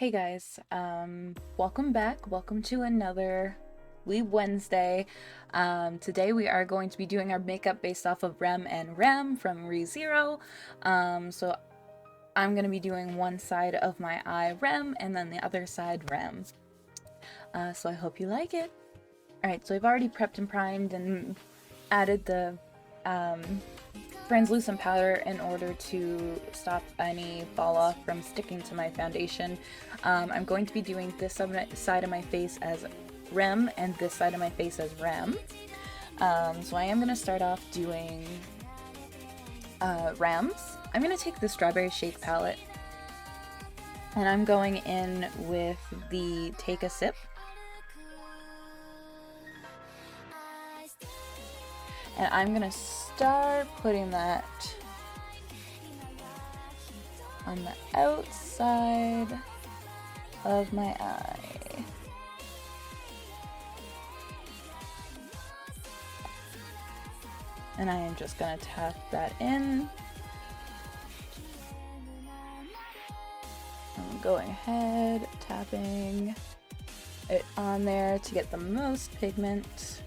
Hey guys, welcome back. Welcome to another Weeb Wednesday. Today we are going to be doing our makeup based off of Rem and Rem from ReZero. So I'm going to be doing one side of my eye Rem and then the other side Rem. So I hope you like it. Alright, so I've already prepped and primed and added the translucent powder in order to stop any fall off from sticking to my foundation. I'm going to be doing this side of my face as Rem and this side of my face as Rem. So I am going to start off doing Rems. I'm going to take the Strawberry Shake palette and I'm going in with the Take a Sip. And I'm gonna start putting that on the outside of my eye. And I am just gonna tap that in. I'm going ahead, tapping it on there to get the most pigment.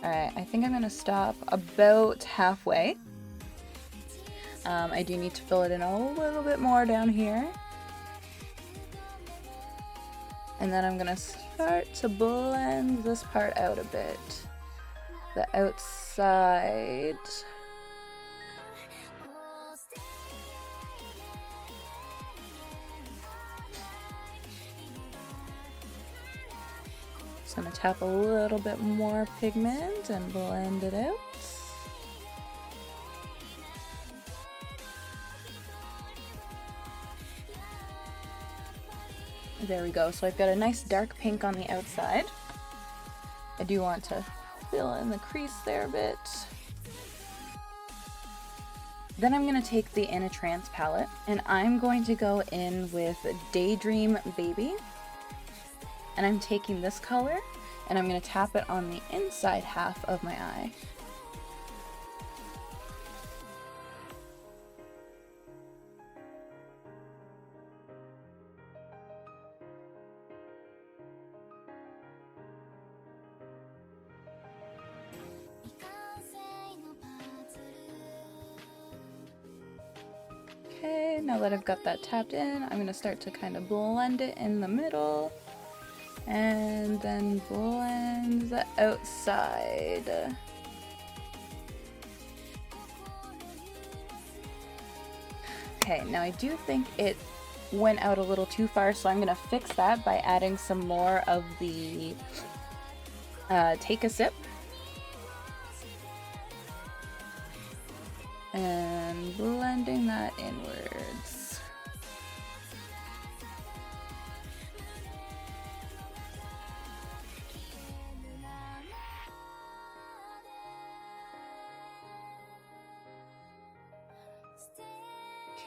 Alright, I think I'm gonna stop about halfway. I do need to fill it in a little bit more down here. And then I'm gonna start to blend this part out a bit. The outside. Just gonna tap a little bit more pigment and blend it out. There we go. So I've got a nice dark pink on the outside. I do want to fill in the crease there a bit. Then I'm going to take the In a Trance palette and I'm going to go in with Daydream Baby. And I'm taking this color and I'm going to tap it on the inside half of my eye. Okay, now that I've got that tapped in, I'm going to start to kind of blend it in the middle. And then blend the outside. Okay, now I do think it went out a little too far, so I'm going to fix that by adding some more of the Take a Sip. And blending that inwards.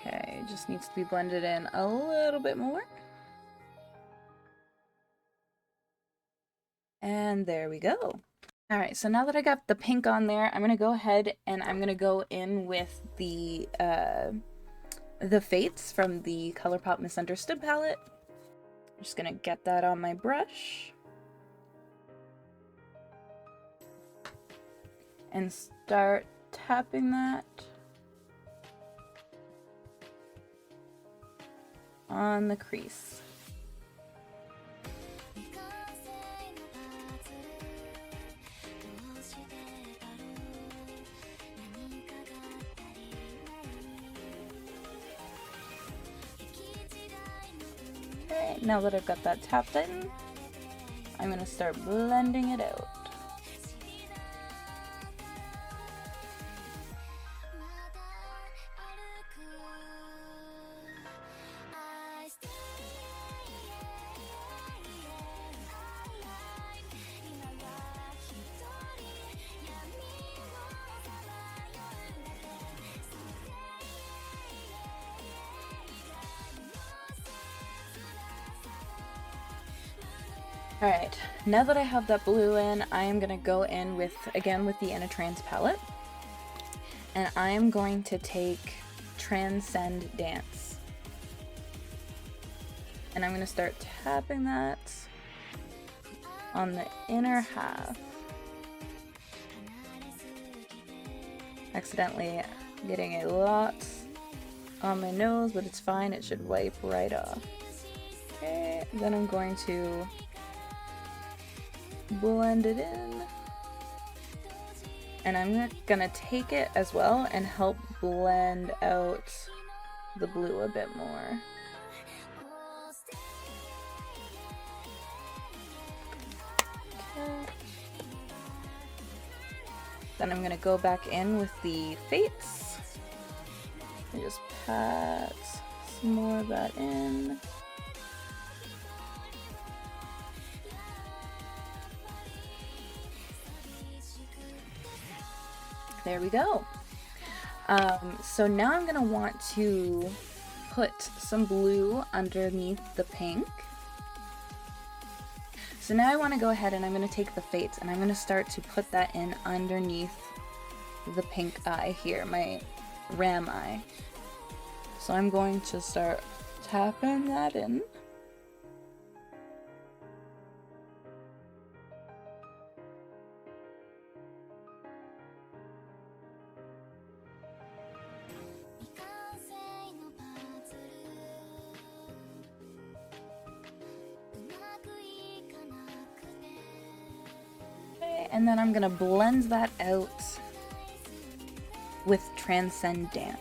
Okay, just needs to be blended in a little bit more. And there we go. Alright, so now that I got the pink on there, I'm going to go ahead and I'm going to go in with the Fates from the Colourpop Misunderstood palette. I'm just going to get that on my brush. And start tapping that on the crease. Okay, now that I've got that tapped in, I'm going to start blending it out. Alright, now that I have that blue in, I am going to go in with, again, with the Trance palette. And I am going to take Transcend Dance. And I'm going to start tapping that on the inner half. Accidentally getting a lot on my nose, but it's fine, it should wipe right off. Okay, then I'm going to blend it in. And I'm gonna take it as well and help blend out the blue a bit more. Okay. Then I'm gonna go back in with the Fates and just pat some more of that in. There we go. So now I'm gonna want to put some blue underneath the pink. So now I want to go ahead and I'm going to take the Fates and I'm going to start to put that in underneath the pink eye here, my ram eye. So I'm going to start tapping that in. And then I'm gonna blend that out with Transcend Dance.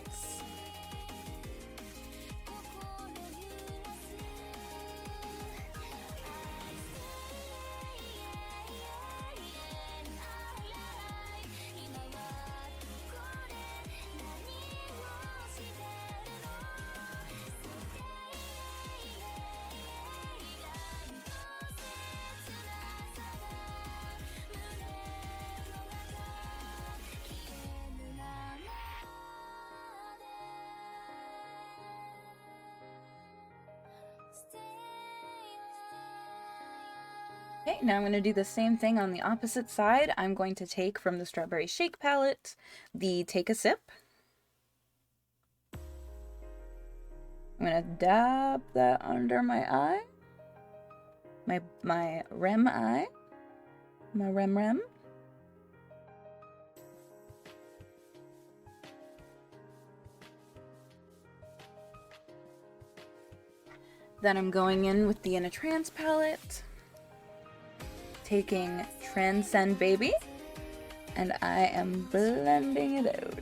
Okay, now I'm going to do the same thing on the opposite side. I'm going to take from the Strawberry Shake palette the Take a Sip. I'm going to dab that under my eye, my rem eye, my rem. Then I'm going in with the In a Trance palette, taking Transcend Baby, and I am blending it out.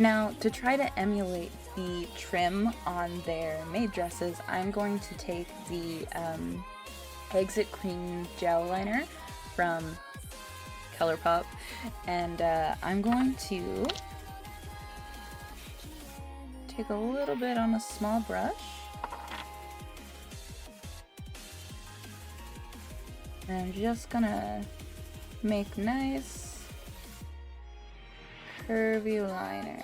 Now, to try to emulate the trim on their maid dresses, I'm going to take the Exit Cream Gel Liner from Colourpop, and I'm going to take a little bit on a small brush, and I'm just gonna make nice curvy liner.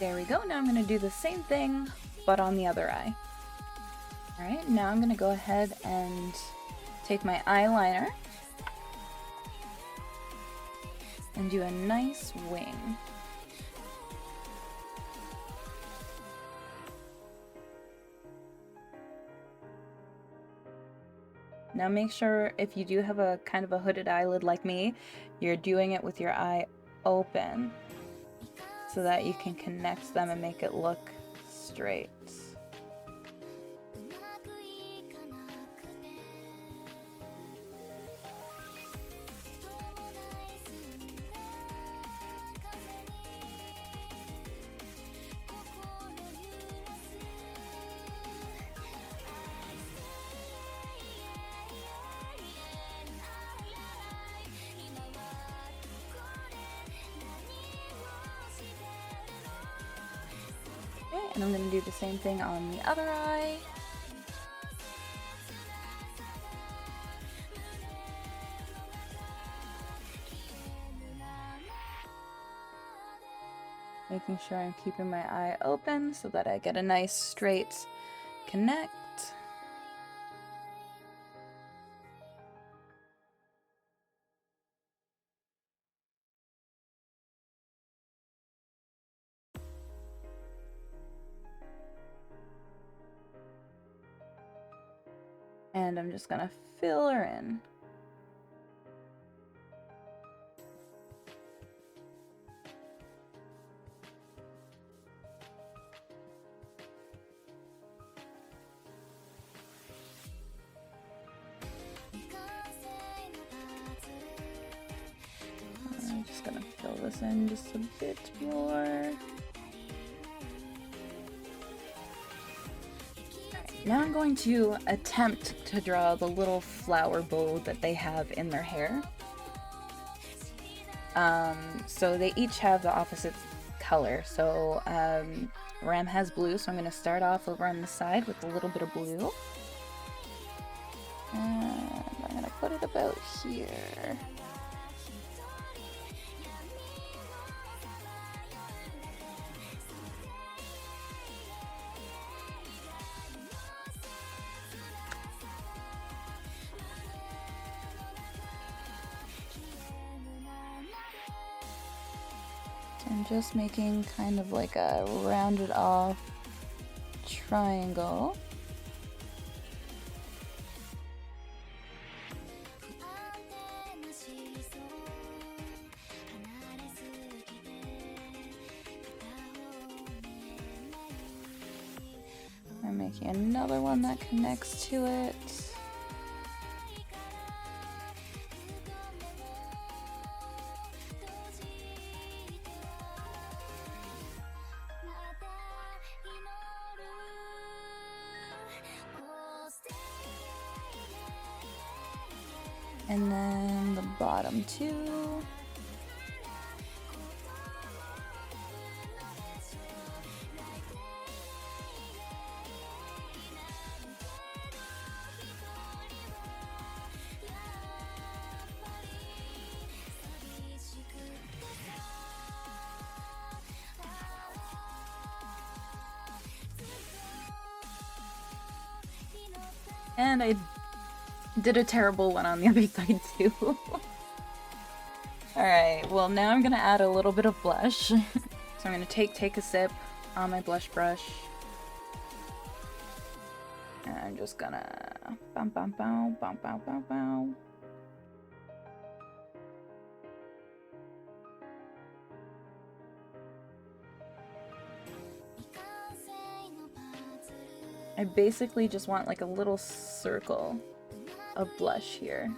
There we go. Now I'm going to do the same thing, but on the other eye. Alright, now I'm gonna go ahead and take my eyeliner and do a nice wing. Now make sure if you do have a kind of a hooded eyelid like me, you're doing it with your eye open so that you can connect them and make it look straight. And I'm going to do the same thing on the other eye. Making sure I'm keeping my eye open so that I get a nice straight connect. And I'm just gonna fill her in. I'm just gonna fill this in just a bit more. Now I'm going to attempt to draw the little flower bow that they have in their hair. So they each have the opposite color. So Ram has blue, so I'm going to start off over on the side with a little bit of blue. And I'm going to put it about here. I'm just making kind of like a rounded off triangle. I'm making another one that connects to it. And then the bottom two. And I did a terrible one on the other side too. Alright, well now I'm gonna add a little bit of blush. So I'm gonna take a sip on my blush brush. And I'm just gonna bum bum bum bum bum bum bum. I basically just want like a little circle of blush here.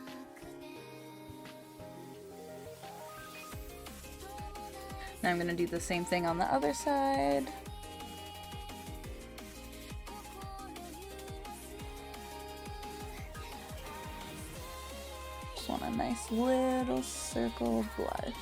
Now I'm going to do the same thing on the other side. Just want a nice little circle of blush.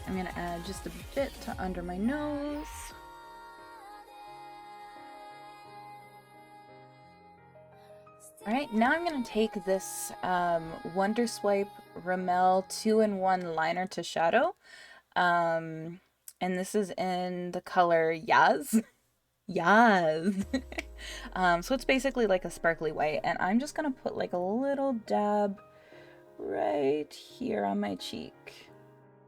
I'm going to add just a bit to under my nose. Alright, now I'm going to take this Wonder Swipe Rimmel 2-in-1 liner to shadow. And this is in the color Yaz. Yaz! So it's basically like a sparkly white, and I'm just going to put like a little dab right here on my cheek.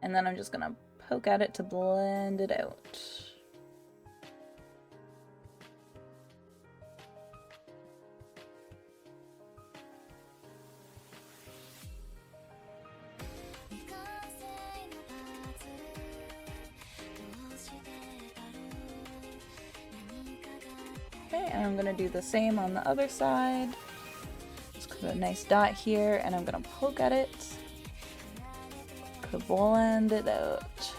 And then I'm just going to poke at it to blend it out. Okay, and I'm gonna do the same on the other side. Just put a nice dot here, and I'm gonna poke at it to blend it out.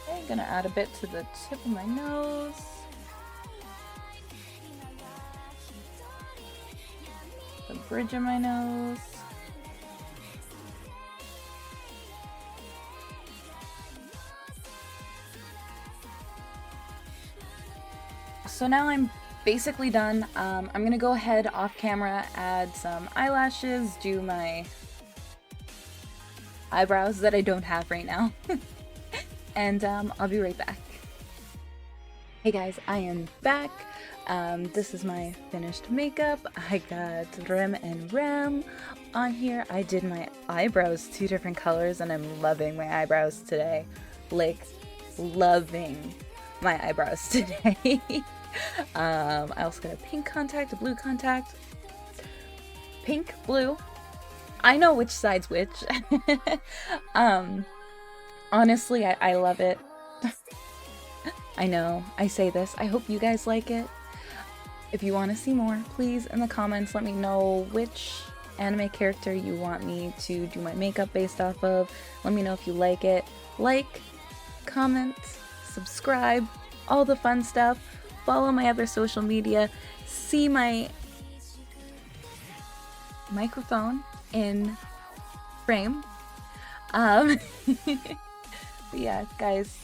Okay, gonna add a bit to the tip of my nose. The bridge of my nose. So now I'm basically done. I'm gonna go ahead off camera, add some eyelashes, do my eyebrows that I don't have right now. And I'll be right back. Hey guys, I am back. This is my finished makeup. I got Rem and Rem on here. I did my eyebrows 2 different colors, and I'm loving my eyebrows today. Like, loving my eyebrows today. I also got a pink contact, a blue contact. Pink, blue. I know which side's which. Honestly, I love it. I know, I say this. I hope you guys like it. If you want to see more, please in the comments let me know which anime character you want me to do my makeup based off of. Let me know if you like it. Like, comment, subscribe, all the fun stuff. Follow my other social media. See my microphone in frame. But yeah, guys,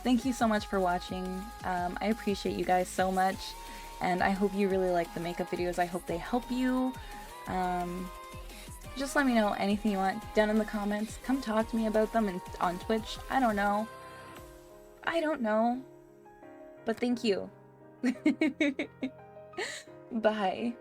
thank you so much for watching. I appreciate you guys so much, and I hope you really like the makeup videos. I hope they help you. Just let me know anything you want down in the comments. Come talk to me about them on Twitch. I don't know. But thank you. Bye.